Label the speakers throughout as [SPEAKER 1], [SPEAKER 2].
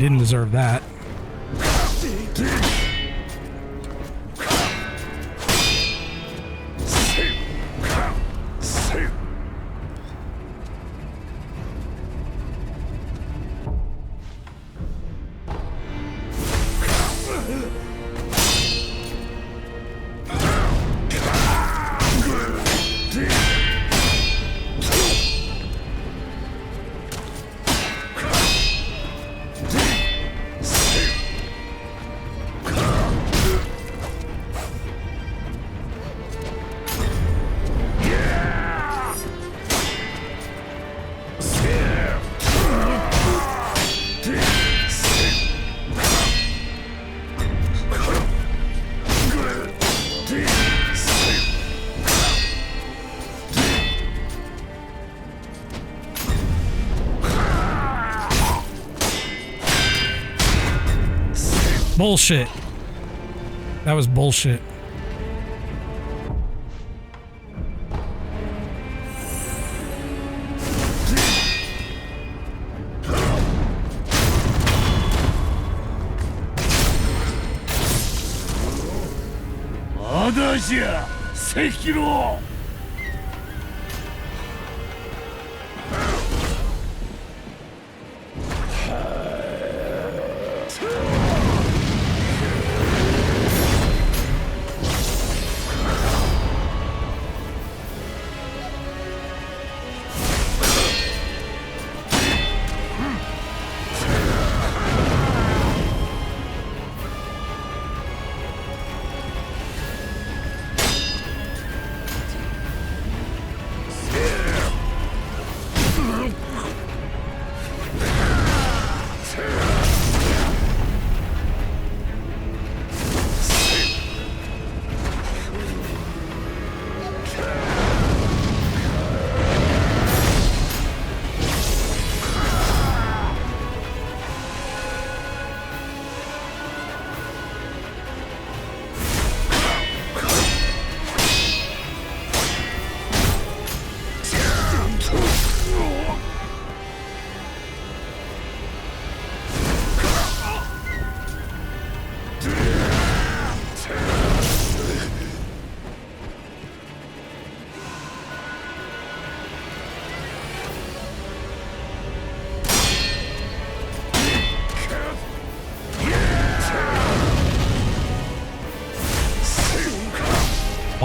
[SPEAKER 1] didn't deserve that. Bullshit. That was bullshit.
[SPEAKER 2] Sekiro!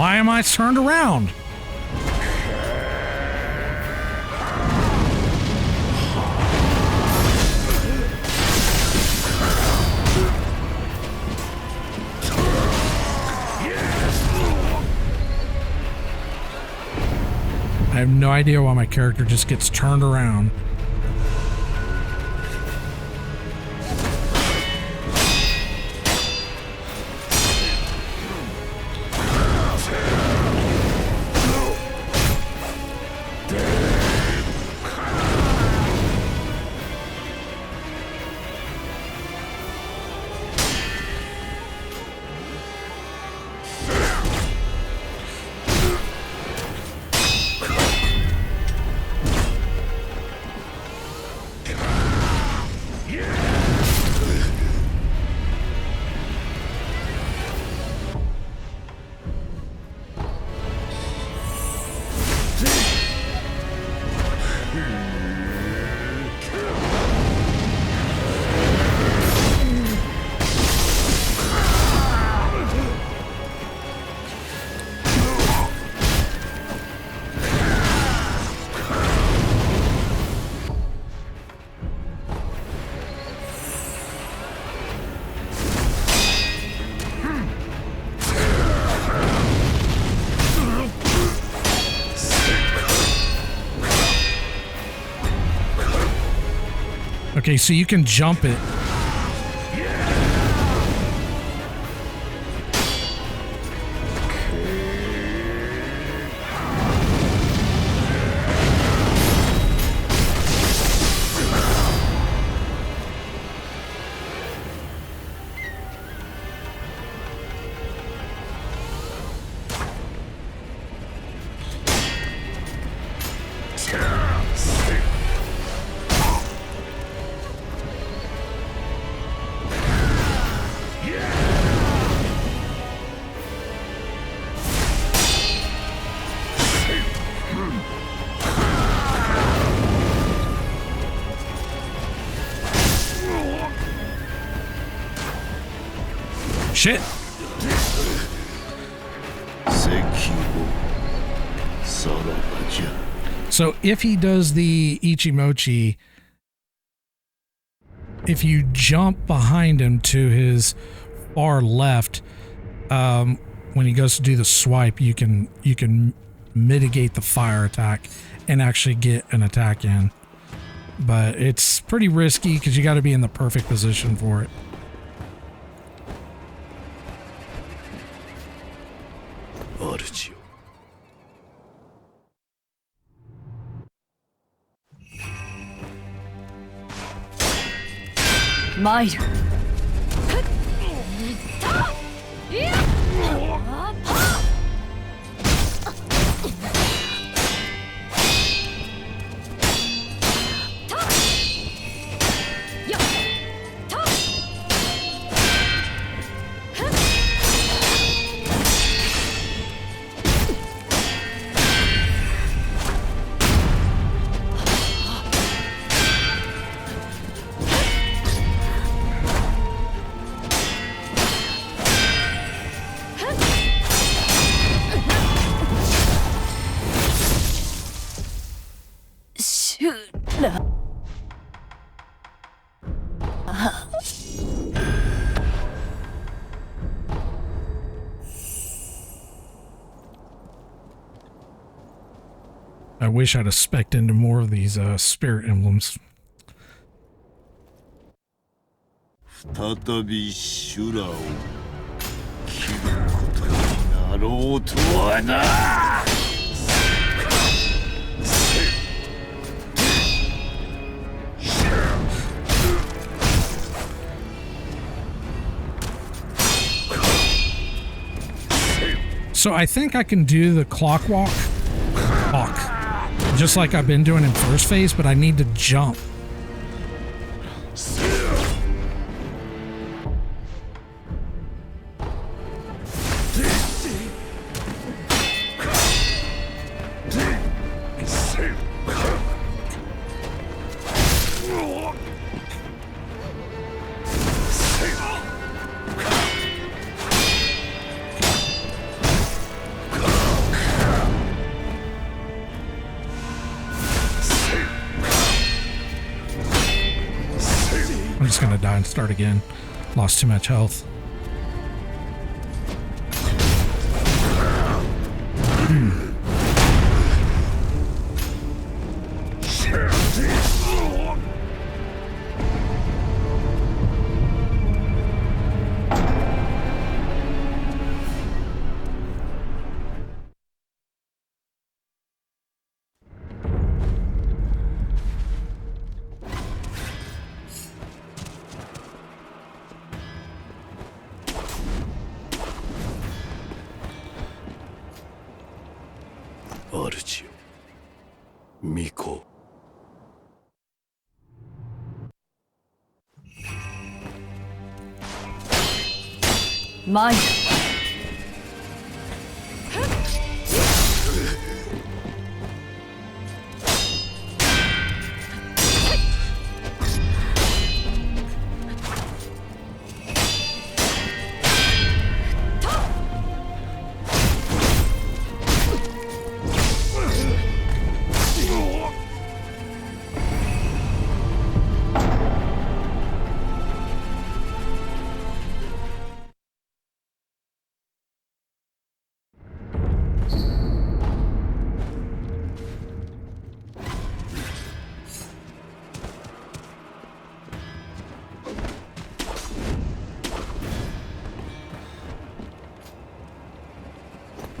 [SPEAKER 1] Why am I turned around? I have no idea why my character just gets turned around. Okay, so you can jump it. Shit.
[SPEAKER 2] Sekiro. Sarabaja.
[SPEAKER 1] So if he does the Ichimochi, if you jump behind him to his far left, when he goes to do the swipe, you can mitigate the fire attack and actually get an attack in. But it's pretty risky because you got to be in the perfect position for it.
[SPEAKER 2] Archio.
[SPEAKER 3] Might.
[SPEAKER 1] I wish I'd have specced into more of these spirit emblems.
[SPEAKER 2] 再び修羅を切ることになろうとはな。
[SPEAKER 1] So I think I can do the clock walk, just like I've been doing in first phase, but I need to jump. I'm just gonna die and start again. Lost too much health.
[SPEAKER 2] Archio. Miko.
[SPEAKER 3] Might.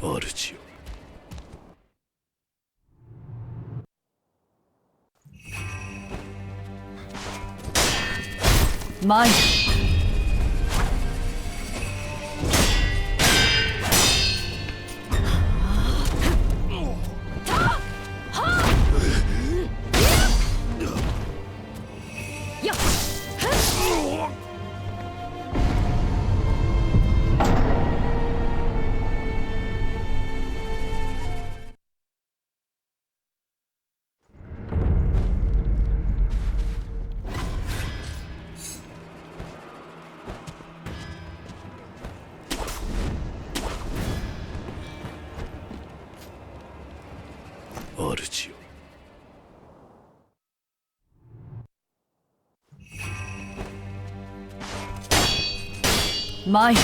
[SPEAKER 2] Archio.
[SPEAKER 3] Might.
[SPEAKER 2] 主よ。
[SPEAKER 3] 参る。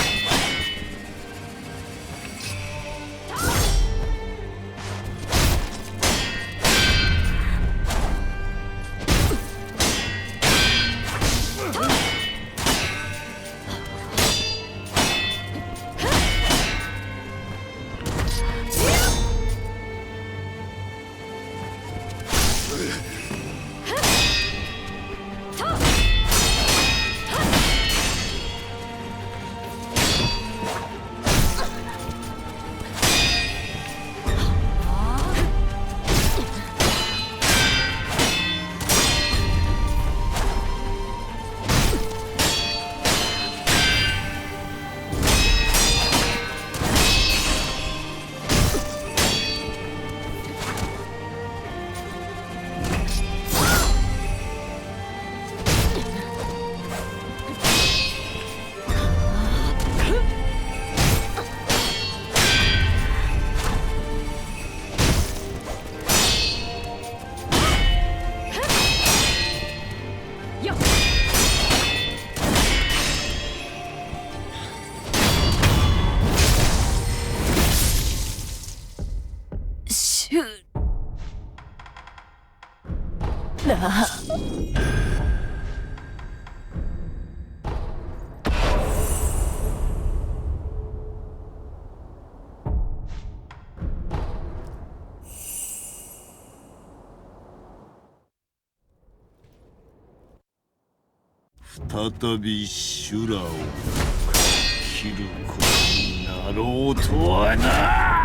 [SPEAKER 2] 再び修羅を切ることになろうとはな。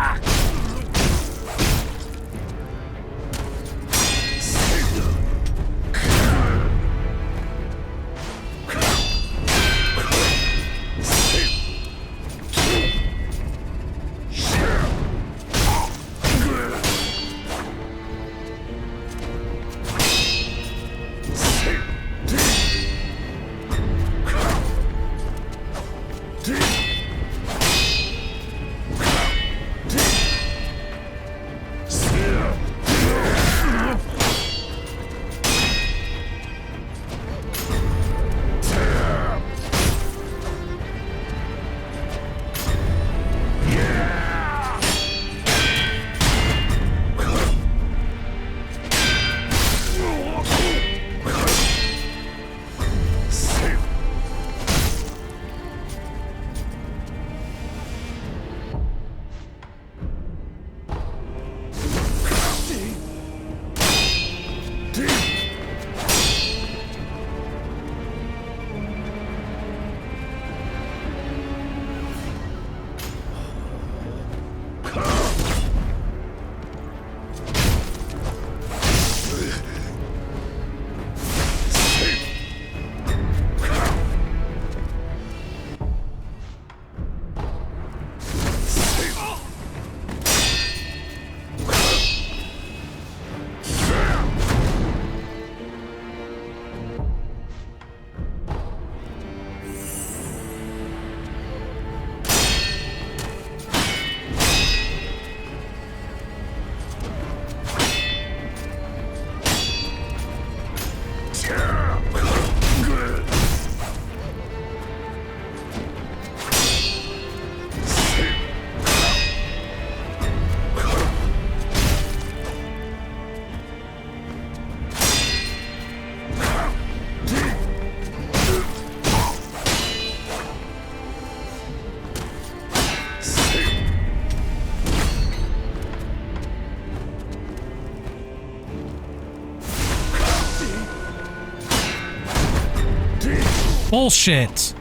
[SPEAKER 1] Bullshit.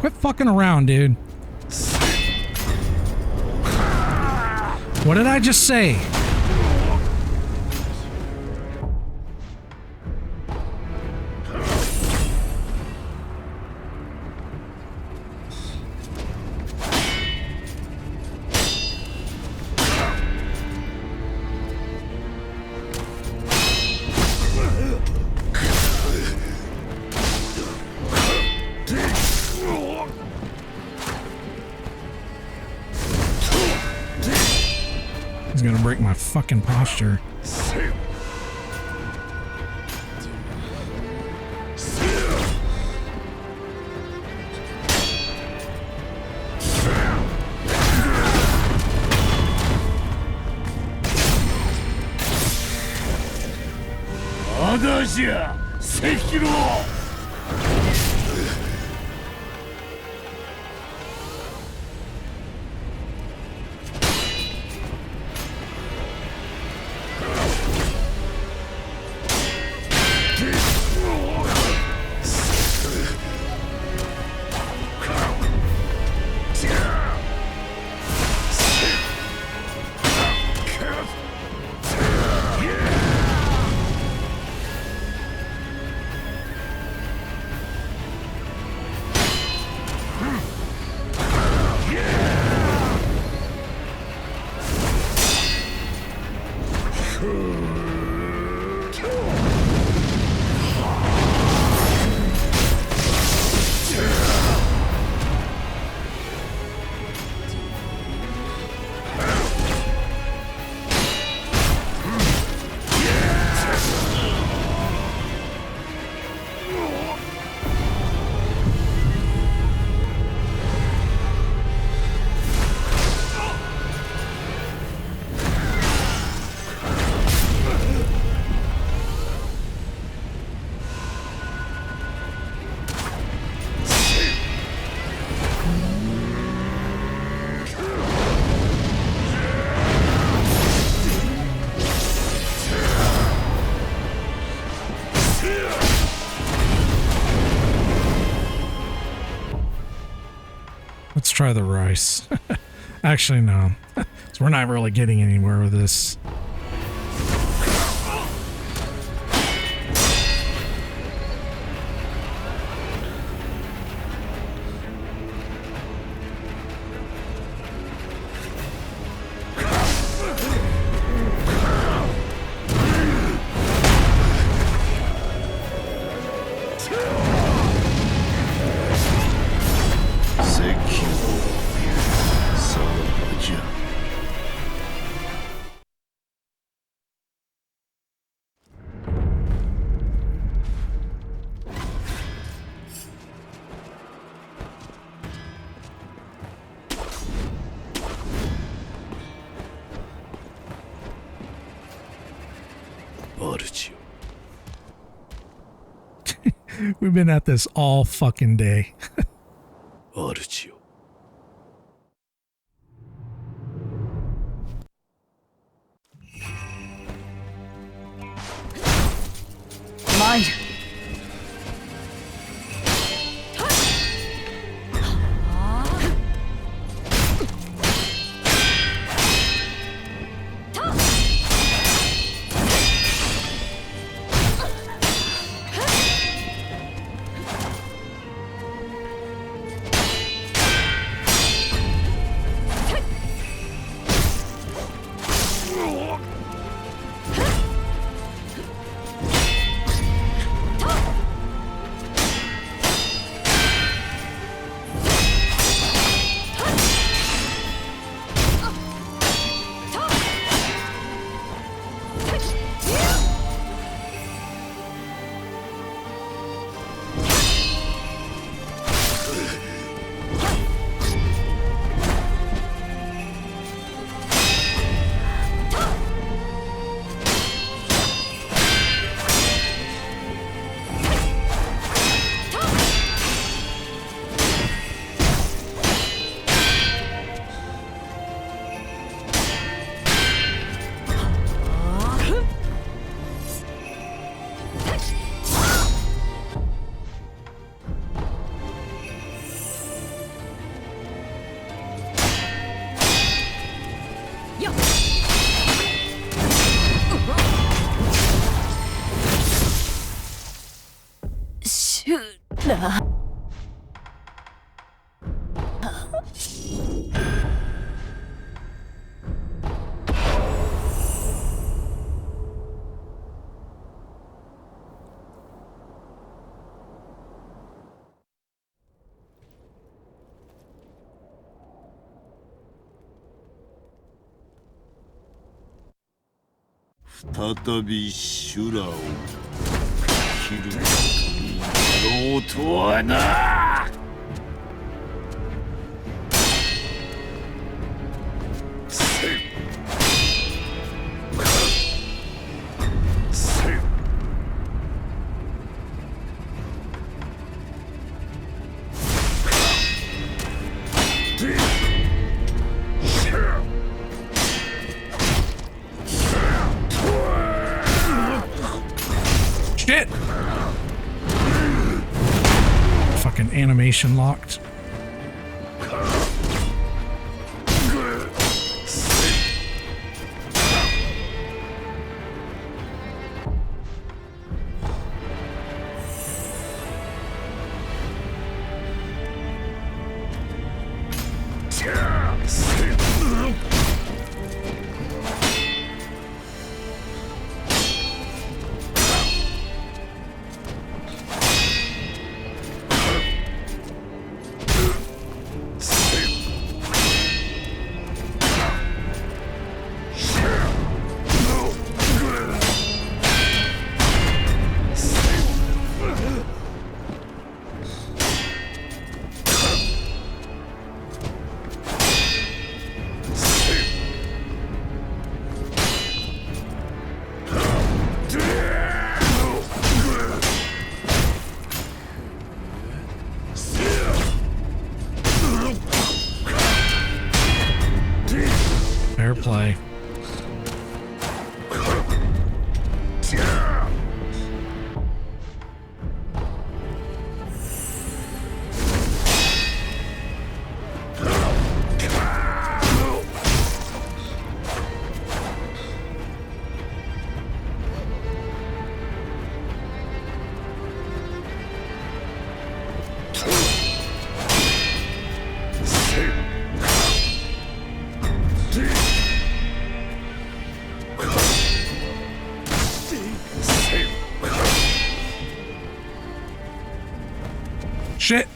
[SPEAKER 1] Quit fucking around, dude. What did I just say? He's gonna break my fucking posture.
[SPEAKER 2] Adagia Sekiro.
[SPEAKER 1] 'Let's try the rice. Actually, no. So we're not really getting anywhere with this.
[SPEAKER 2] Sekiro. Salvaja. Barcio.
[SPEAKER 1] We've been at this all fucking day.
[SPEAKER 2] Barcio.
[SPEAKER 3] Mine. Shoot.
[SPEAKER 2] 再び修羅を切ることになろうとはな。
[SPEAKER 1] Shit! Fucking animation locked. Fair play. Shit!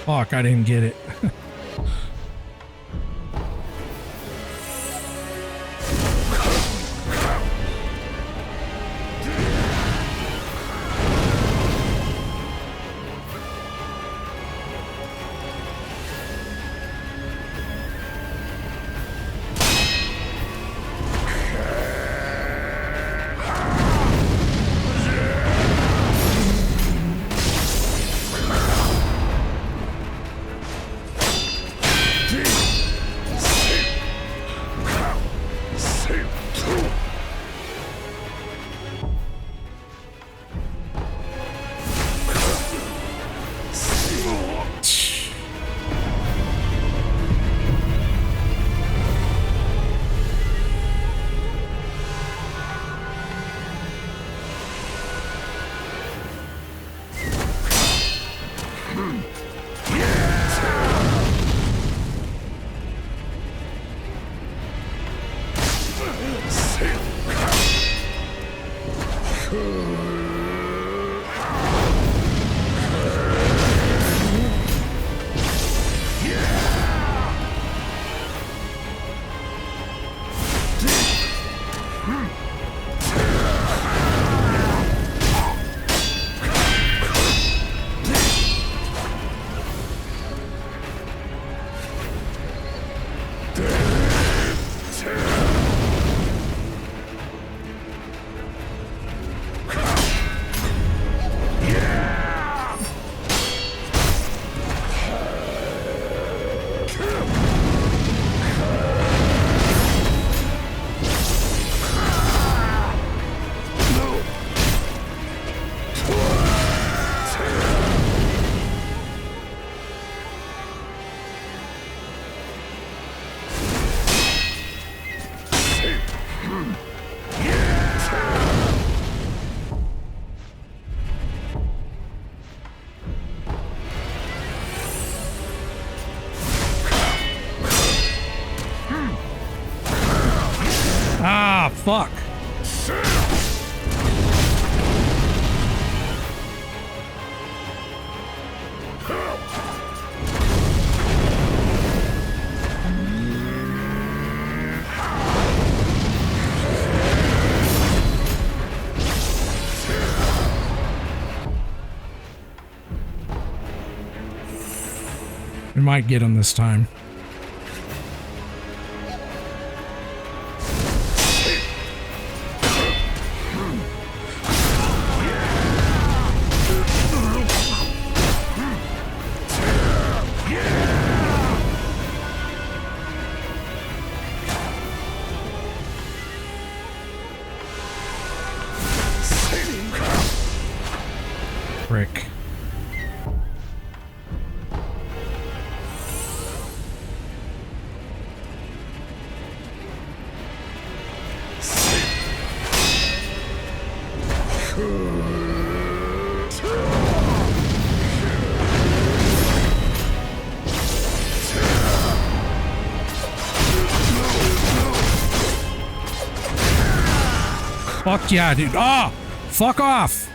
[SPEAKER 1] Fuck, I didn't get it. Ah, fuck. We might get him this time. Frick. Fuck yeah, dude. Oh, fuck off.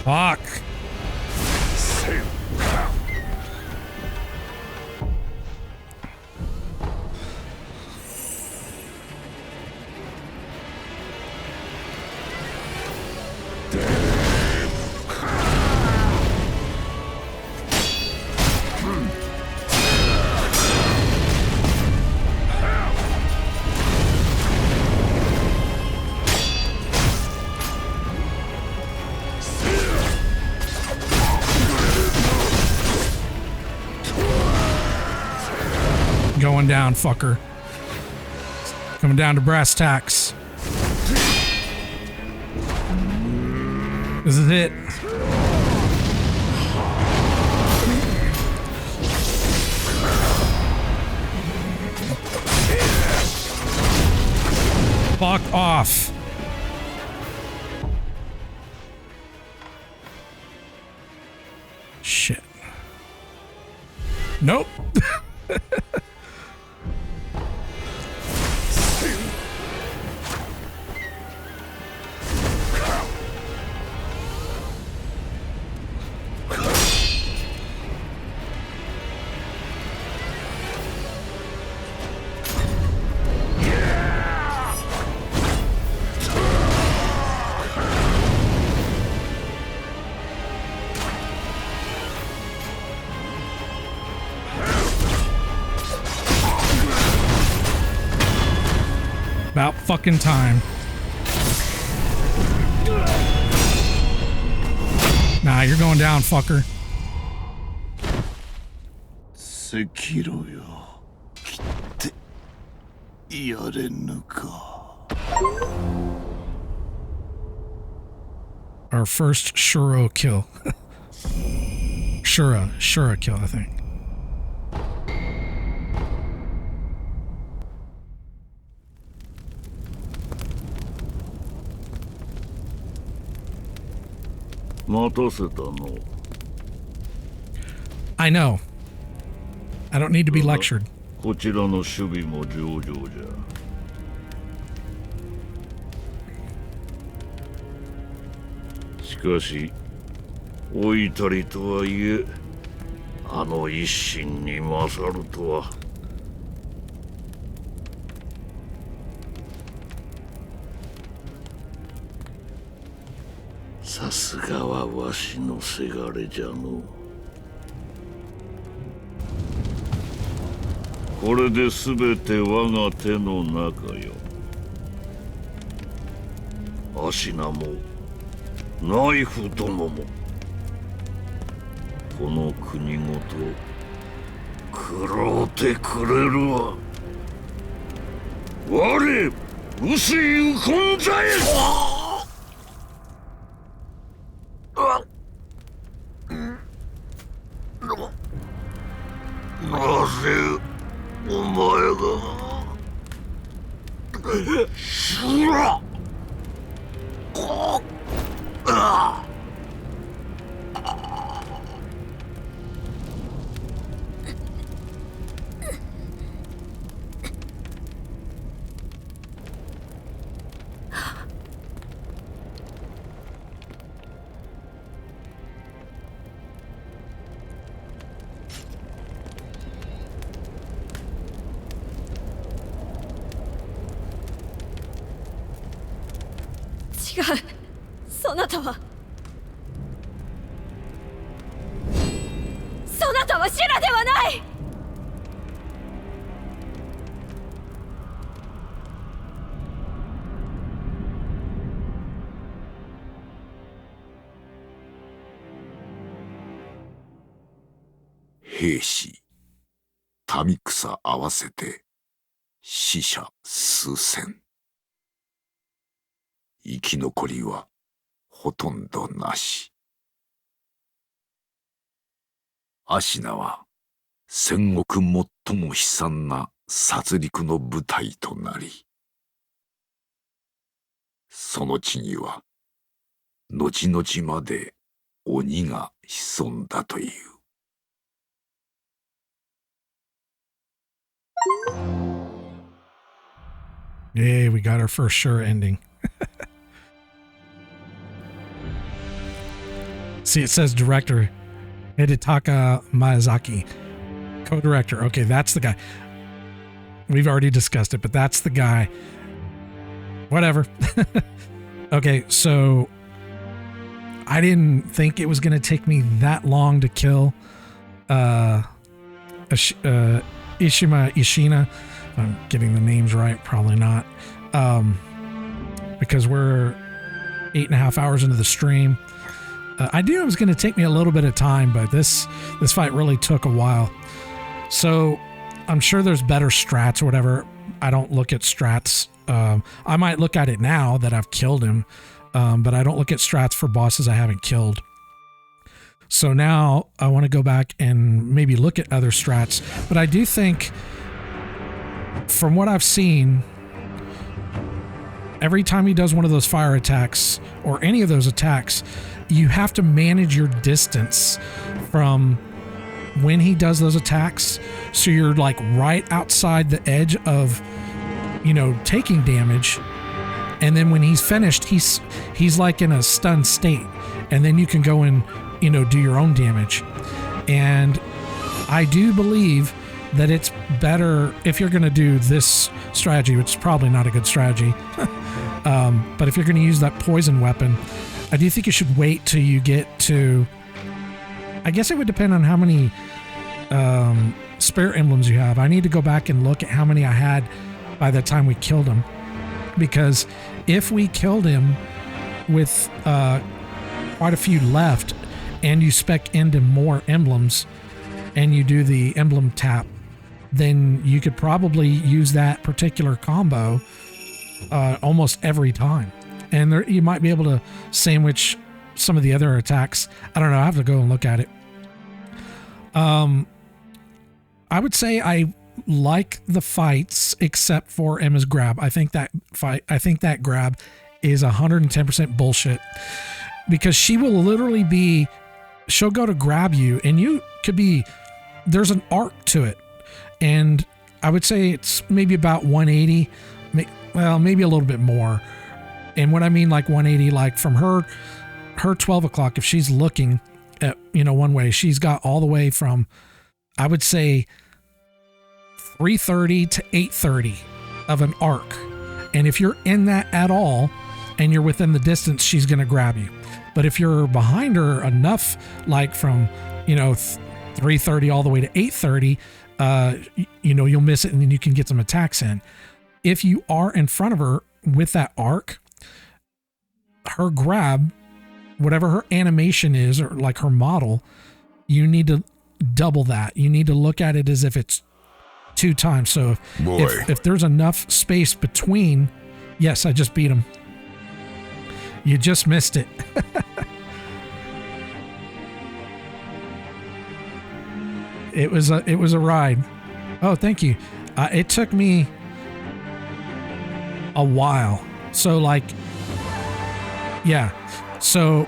[SPEAKER 1] Fuck. Going down, fucker. Coming down to brass tacks. This is it. Fuck off. Shit. Nope. About fucking time. Nah, you're going down, fucker.
[SPEAKER 2] Sekiroよ。来てやれぬか。
[SPEAKER 1] Our first Shuro kill. Shura kill, I think.
[SPEAKER 2] 待たせたの。
[SPEAKER 1] I know. I don't need to be lectured.
[SPEAKER 2] こちらの守備も上々じゃ。しかし、老いたりとはいえ、あの一心に勝るとは。さすがはわしのせがれじゃの。これで全て我が手の中よ。アシナもナイフどももこの国ごと食ろうてくれるわ。我薄いウコンザエ。なぜお前が死ら
[SPEAKER 3] 違う、そなたはシュラではない。
[SPEAKER 4] 兵士、民草合わせて死者数千。生き残りはほとんどなし。アシナは戦国最も悲惨な殺戮の舞台となり、その地には後々まで鬼が潜んだという。
[SPEAKER 1] Yay, we got our first sure ending. See, it says director Hidetaka Miyazaki. Co-director. Okay, that's the guy. We've already discussed it, but that's the guy. Whatever. Okay, so I didn't think it was going to take me that long to kill Ishima Ishina. I'm getting the names right, probably not. Because we're 8.5 hours into the stream. I knew it was going to take me a little bit of time, but this fight really took a while. So I'm sure there's better strats or whatever. I don't look at strats. I might look at it now that I've killed him, but I don't look at strats for bosses I haven't killed. So now I want to go back and maybe look at other strats. But I do think, from what I've seen, every time he does one of those fire attacks or any of those attacks, you have to manage your distance from when he does those attacks. So you're like right outside the edge of, you know, taking damage. And then when he's finished, he's like in a stunned state. And then you can go and, you know, do your own damage. And I do believe that it's better if you're going to do this strategy, which is probably not a good strategy. But if you're going to use that poison weapon, I do think you should wait till you get to, I guess it would depend on how many spirit emblems you have. I need to go back and look at how many I had by the time we killed him. Because if we killed him with quite a few left, and you spec into more emblems, and you do the emblem tap, then you could probably use that particular combo almost every time. And there, you might be able to sandwich some of the other attacks. I don't know. I have to go and look at it. I would say I like the fights except for Emma's grab. I think that grab is 110% bullshit, because she will literally be, she'll go to grab you and you could be, there's an arc to it. And I would say it's maybe about 180, well, maybe a little bit more. And what I mean, like 180, like from her 12 o'clock, if she's looking at, you know, one way, she's got all the way from, I would say 3:30 to 8:30 of an arc. And if you're in that at all and you're within the distance, she's going to grab you. But if you're behind her enough, like from, you know, 3:30 all the way to 8:30, you know, you'll miss it and then you can get some attacks in. If you are in front of her with that arc, her grab, whatever her animation is, or like her model, you need to double that. You need to look at it as if it's 2 times. So if there's enough space between, yes, I just beat him. You just missed it. It was a ride. Oh, thank you. It took me a while. So like, yeah. So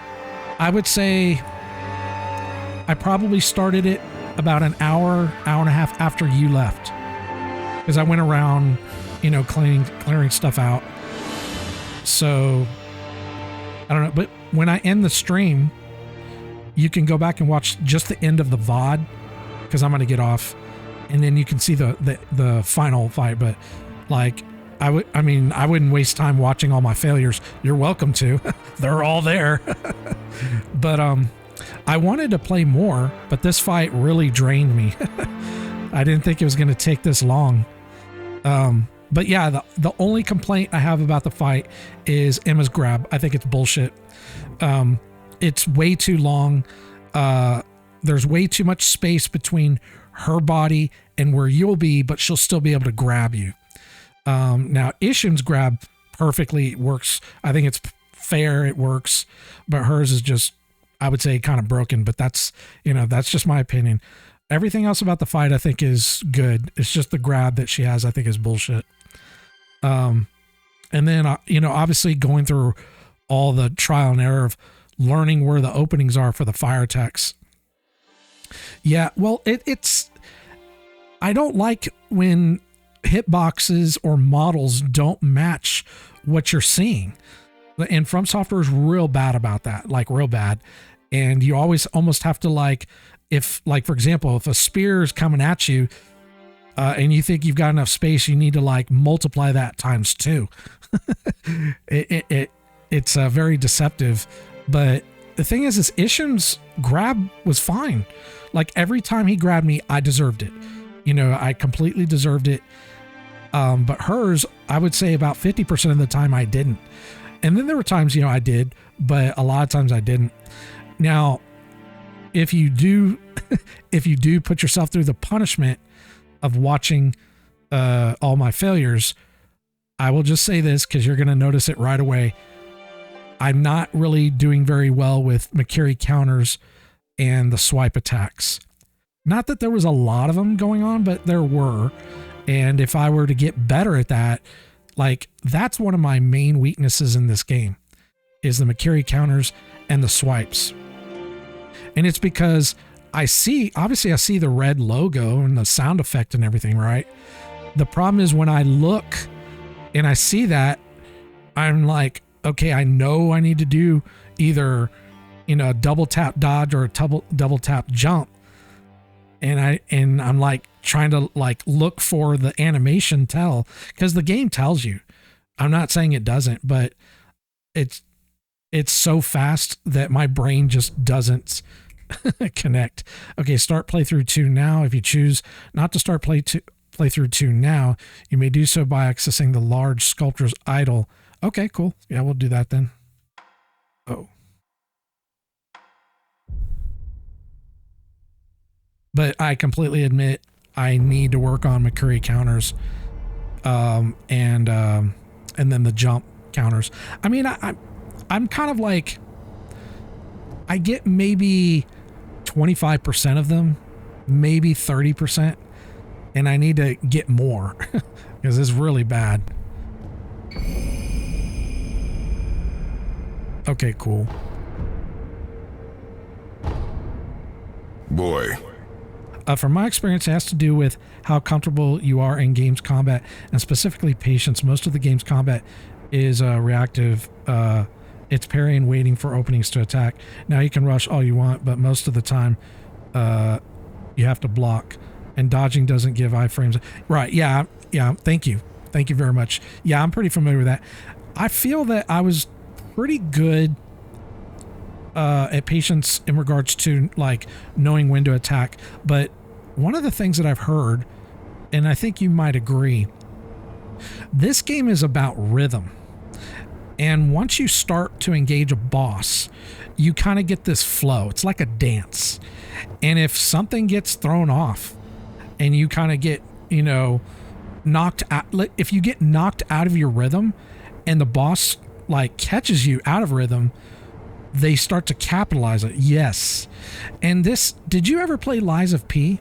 [SPEAKER 1] I would say I probably started it about an hour and a half after you left, because I went around, you know, clearing stuff out. So I don't know, but when I end the stream, you can go back and watch just the end of the VOD, because I'm going to get off, and then you can see the final fight. But like, I wouldn't waste time watching all my failures. You're welcome to. They're all there. But I wanted to play more, but this fight really drained me. I didn't think it was going to take this long. But yeah, the only complaint I have about the fight is Emma's grab. I think it's bullshit. It's way too long. There's way too much space between her body and where you'll be, but she'll still be able to grab you. Now Ishim's grab perfectly works. I think it's fair. It works, but hers is just, I would say, kind of broken, but that's, you know, that's just my opinion. Everything else about the fight I think is good. It's just the grab that she has, I think, is bullshit. And then, you know, obviously going through all the trial and error of learning where the openings are for the fire attacks. Yeah, well, it's, I don't like when hitboxes or models don't match what you're seeing. And From Software is real bad about that, like real bad. And you always almost have to, like, if, like, for example, if a spear is coming at you and you think you've got enough space, you need to like multiply that times 2. It's very deceptive. But the thing is Ishim's grab was fine. Like every time he grabbed me, I deserved it. You know, I completely deserved it. But hers, I would say about 50% of the time I didn't. And then there were times, you know, I did, but a lot of times I didn't. Now, if you do put yourself through the punishment of watching all my failures, I will just say this, because you're going to notice it right away. I'm not really doing very well with Makiri counters and the swipe attacks. Not that there was a lot of them going on, but there were. And if I were to get better at that, like that's one of my main weaknesses in this game is the Makiri counters and the swipes. And it's because obviously I see the red logo and the sound effect and everything, right? The problem is when I look and I see that, I'm like, okay, I know I need to do either, a double tap dodge or a double tap jump. And I'm like trying to like look for the animation tell, because the game tells you. I'm not saying it doesn't, but it's so fast that my brain just doesn't connect. Okay, start playthrough 2 now. If you choose not to start playthrough 2 now, you may do so by accessing the large sculptor's idol. Okay, cool. Yeah, we'll do that then. Oh. But I completely admit I need to work on Makiri counters, and then the jump counters. I mean, I'm kind of like, I get maybe 25% of them, maybe 30%, and I need to get more because it's really bad. Okay, cool.
[SPEAKER 4] Boy.
[SPEAKER 1] From my experience, it has to do with how comfortable you are in game's combat, and specifically patience. Most of the game's combat is reactive. It's parry and waiting for openings to attack. Now you can rush all you want, but most of the time you have to block, and dodging doesn't give iframes. Right, yeah, thank you very much. Yeah, I'm pretty familiar with that. I feel that I was pretty good at patience in regards to like knowing when to attack, but one of the things that I've heard, and I think you might agree, this game is about rhythm. And once you start to engage a boss, you kind of get this flow. It's like a dance. And if something gets thrown off and you kind of get, knocked out, if you get knocked out of your rhythm and the boss like catches you out of rhythm, they start to capitalize it. Yes. And did you ever play Lies of P?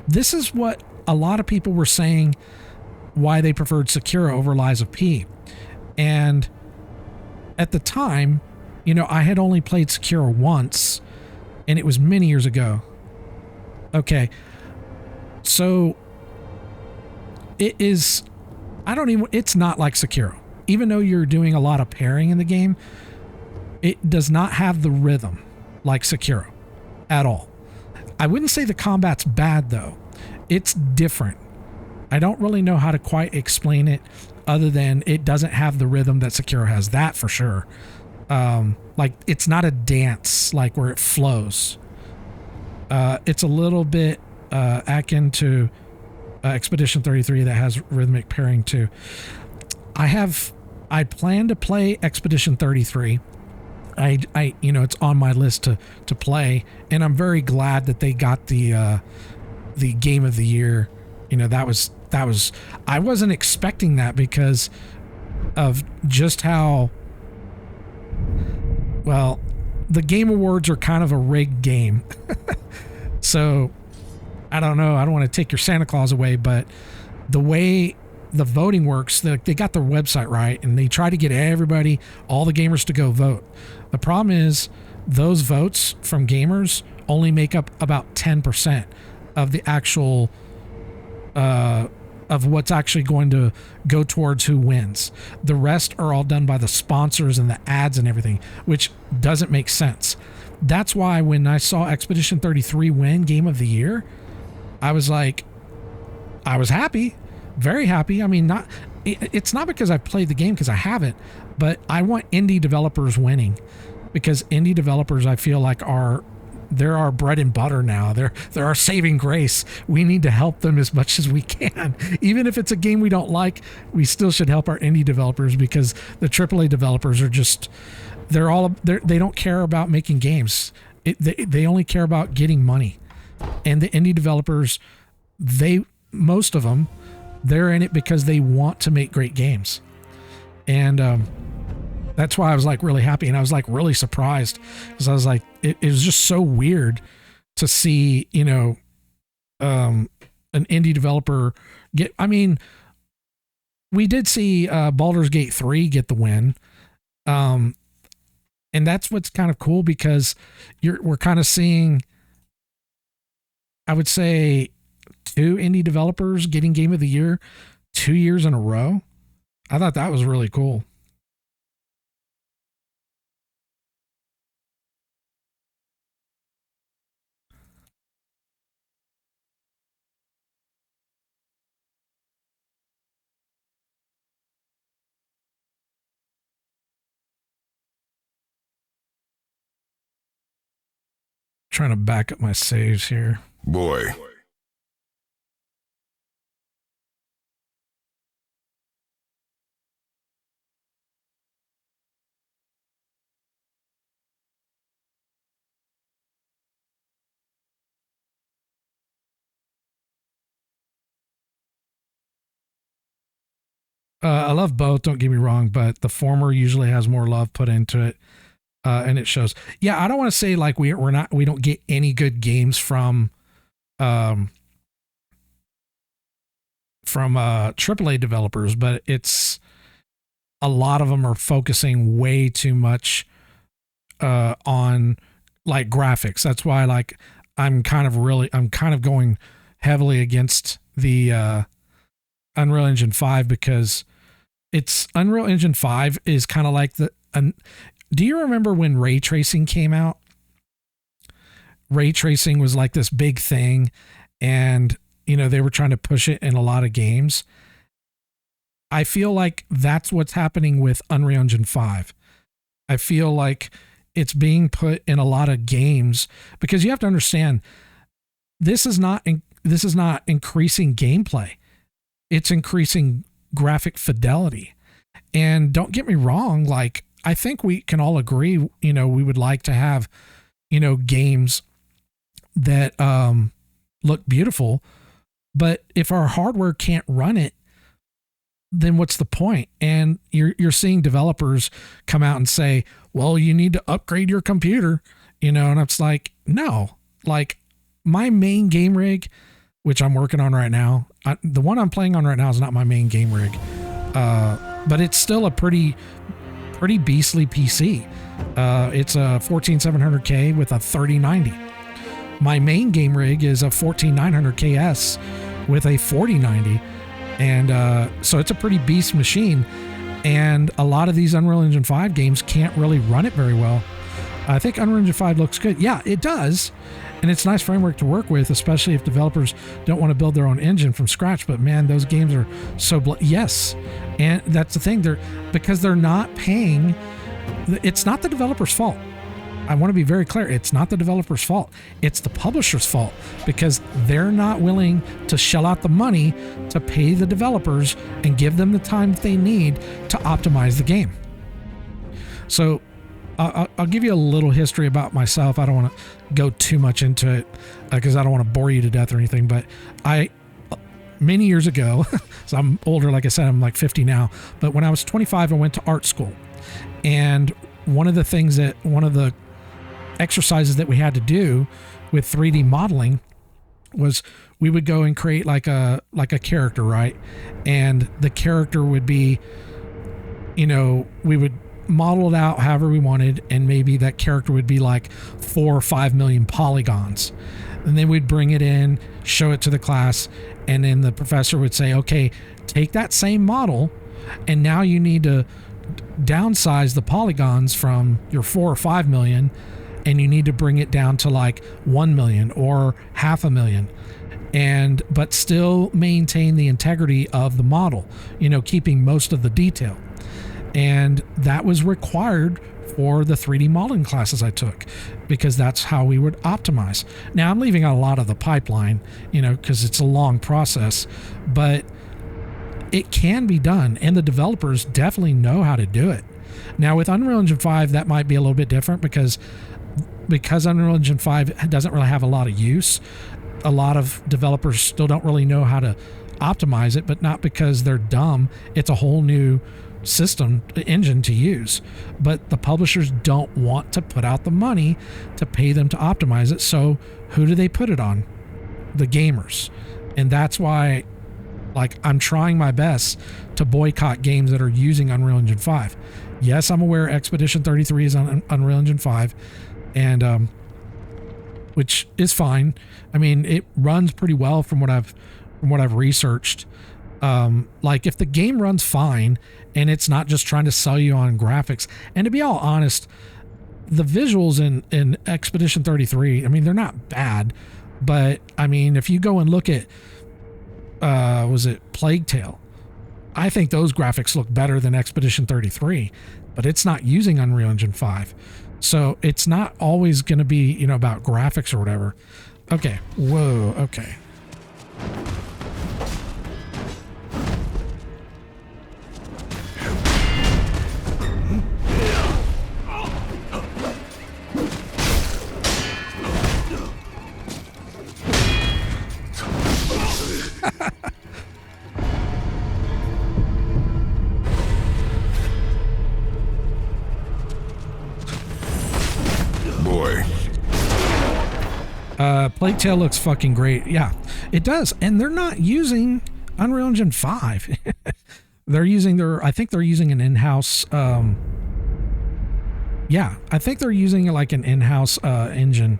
[SPEAKER 1] This is what a lot of people were saying why they preferred Sekiro over Lies of P. And at the time, I had only played Sekiro once, and it was many years ago. Okay. So it's not like Sekiro. Even though you're doing a lot of parrying in the game, it does not have the rhythm like Sekiro at all. I wouldn't say the combat's bad though. It's different. I don't really know how to quite explain it other than it doesn't have the rhythm that Sekiro has, that for sure. Like it's not a dance like where it flows. It's a little bit akin to Expedition 33 that has rhythmic parrying too. I plan to play Expedition 33. It's on my list to play, and I'm very glad that they got the game of the year. That was I wasn't expecting that because of just how well the Game Awards are kind of a rigged game. So I don't know. I don't want to take your Santa Claus away, but the way the voting works, they got their website right, and they try to get everybody, all the gamers, to go vote. The problem is those votes from gamers only make up about 10% of the actual of what's actually going to go towards who wins. The rest are all done by the sponsors and the ads and everything, which doesn't make sense. That's why when I saw Expedition 33 win Game of the Year, I was like, I was happy, very happy. I mean, it's not because I've played the game, because I haven't, but I want indie developers winning, because indie developers, I feel like, they're our bread and butter now. They're our saving grace. We need to help them as much as we can. Even if it's a game we don't like, we still should help our indie developers, because the AAA developers are just, they don't care about making games. They only care about getting money. And the indie developers, most of them, they're in it because they want to make great games. And That's why I was like really happy, and I was like really surprised because I was like, it was just so weird to see, you know, an indie developer get. I mean, we did see Baldur's Gate 3 get the win, and that's what's kind of cool because we're kind of seeing, I would say, 2 indie developers getting Game of the Year 2 years in a row. I thought that was really cool. Trying to back up my saves here.
[SPEAKER 5] Boy.
[SPEAKER 1] I love both, don't get me wrong, but the former usually has more love put into it, and it shows. Yeah, I don't want to say like we don't get any good games from AAA developers, but it's a lot of them are focusing way too much on like graphics. That's why like I'm kind of going heavily against the Unreal Engine 5 because it's Unreal Engine 5 is kind of like do you remember when ray tracing came out? Ray tracing was like this big thing, and you know, they were trying to push it in a lot of games. I feel like that's what's happening with Unreal Engine 5. I feel like it's being put in a lot of games because you have to understand this is not increasing gameplay. It's increasing graphic fidelity. And don't get me wrong, like I think we can all agree, you know, we would like to have, you know, games that look beautiful, but if our hardware can't run it, then what's the point? And you're seeing developers come out and say, well, you need to upgrade your computer, you know, and it's like, no, like my main game rig, which I'm working on right now, the one I'm playing on right now is not my main game rig, but it's still a pretty beastly PC. It's a 14700K with a 3090. My main game rig is a 14900KS with a 4090. And so it's a pretty beast machine. And a lot of these Unreal Engine 5 games can't really run it very well. I think Unreal Engine 5 looks good. Yeah, it does. And it's a nice framework to work with, especially if developers don't want to build their own engine from scratch. But man, those games are so yes. And that's the thing. Because they're not paying. It's not the developer's fault. I want to be very clear. It's not the developer's fault. It's the publisher's fault because they're not willing to shell out the money to pay the developers and give them the time that they need to optimize the game. So I'll give you a little history about myself. I don't want to go too much into it because I don't want to bore you to death or anything, but many years ago, so I'm older, like I said, I'm like 50 now, but when I was 25, I went to art school. And one of the exercises that we had to do with 3D modeling was we would go and create like a character, right? And the character would be, you know, we would model it out however we wanted, and maybe that character would be like 4 or 5 million polygons. And then we'd bring it in, show it to the class, and then the professor would say, okay, take that same model, and now you need to downsize the polygons from your 4 or 5 million, and you need to bring it down to like 1 million or 500,000, but still maintain the integrity of the model, you know, keeping most of the detail. And that was required for the 3D modeling classes I took because that's how we would optimize. Now I'm leaving out a lot of the pipeline, you know, because it's a long process, but it can be done, and the developers definitely know how to do it. Now with Unreal Engine 5, that might be a little bit different because Unreal Engine 5 doesn't really have a lot of use. A lot of developers still don't really know how to optimize it, but not because they're dumb. It's a whole new system engine to use, but the publishers don't want to put out the money to pay them to optimize it. So who do they put it on? The gamers. And that's why, like, I'm trying my best to boycott games that are using Unreal Engine 5. Yes, I'm aware Expedition 33 is on Unreal Engine 5, and which is fine. I mean, it runs pretty well from what I've researched. Like, if the game runs fine and it's not just trying to sell you on graphics, and to be all honest, the visuals in Expedition 33, I mean, they're not bad, but I mean, if you go and look at was it Plague Tale, I think those graphics look better than Expedition 33, but it's not using Unreal Engine 5. So it's not always going to be, you know, about graphics or whatever. Okay. Whoa. Okay.
[SPEAKER 4] Boy.
[SPEAKER 1] Plague Tale looks fucking great. Yeah, it does. And they're not using Unreal Engine 5. They're using I think they're using an in-house, yeah, I think they're using like an in-house engine.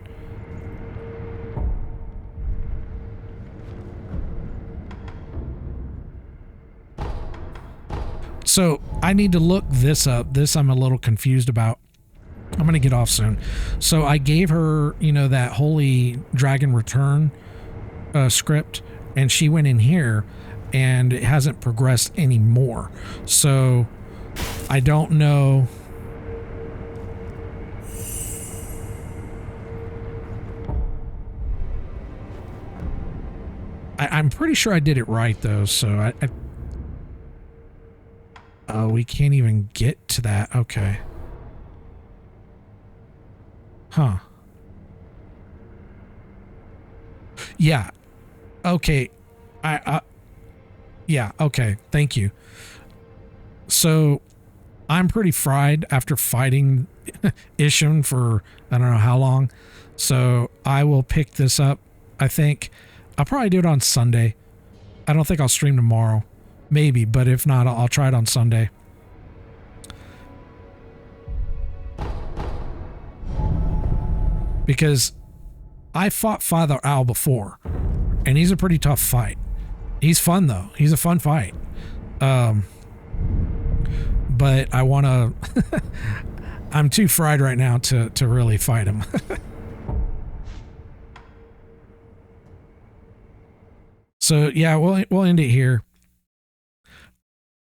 [SPEAKER 1] So I need to look this up. This I'm a little confused about. I'm going to get off soon. So I gave her, you know, that Holy Dragon Return script, and she went in here and it hasn't progressed anymore. So I don't know. I'm pretty sure I did it right though. So we can't even get to that. Okay. Huh. Yeah. Okay. Yeah. Okay. Thank you. So I'm pretty fried after fighting Isham for I don't know how long. So I will pick this up. I think I'll probably do it on Sunday. I don't think I'll stream tomorrow. Maybe, but if not, I'll try it on Sunday. Because I fought Father Owl before, and he's a pretty tough fight. He's fun though. He's a fun fight. But I want to. I'm too fried right now to really fight him. So yeah, we'll end it here.